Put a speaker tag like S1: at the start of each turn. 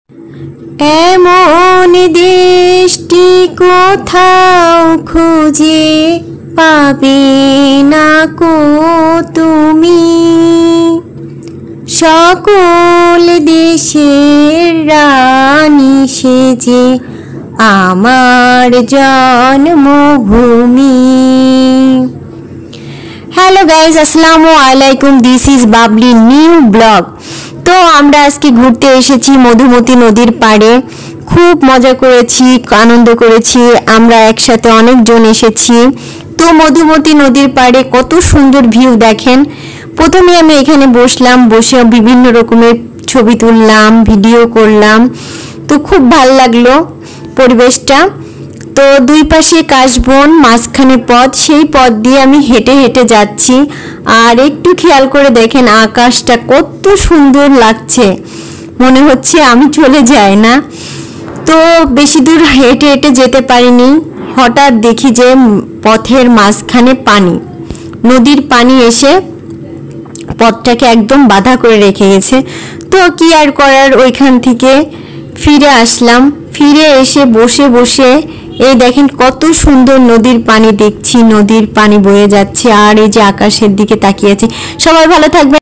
S1: এমন দেশটি কোথাও খুঁজে পাবে না কো তুমি, সকল দেশের রানী সেজে আমার জন্মভূমি। হ্যালো গাইজ, আসসালামু আলাইকুম। This is Babli new blog. তো আমরা আজকে ঘুরতে এসেছি মধুমতি নদীর পাড়ে। খুব মজা করেছি, আনন্দ করেছি, আমরা একসাথে অনেকজন এসেছি। তো মধুমতি নদীর পাড়ে কত সুন্দর ভিউ দেখেন। প্রথমে আমি এখানে বসলাম, বসে বিভিন্ন রকমের ছবি তুললাম, ভিডিও করলাম। তো খুব ভালো লাগলো পরিবেশটা। তো দুই পাশে কাশবন, মাঝখানে পথ, সেই পথ দিয়ে আমি হেঁটে হেঁটে যাচ্ছি। আর একটু খেয়াল করে দেখেন আকাশটা কত সুন্দর লাগছে, মনে হচ্ছে আমি চলে যাই না। তো বেশি দূর হেঁটে হেঁটে যেতে পারিনি, হঠাৎ দেখি যে পথের মাঝখানে পানি, নদীর পানি এসে পথটাকে একদম বাধা করে রেখে গেছে। তো কি আর করার, ওইখান থেকে ফিরে আসলাম। ফিরে এসে বসে বসে এই দেখেন কত সুন্দর নদীর পানি দেখছি, নদীর পানি বয়ে যাচ্ছে আর এই যে আকাশের দিকে তাকিয়ে আছে। সবাই ভালো থাকবেন।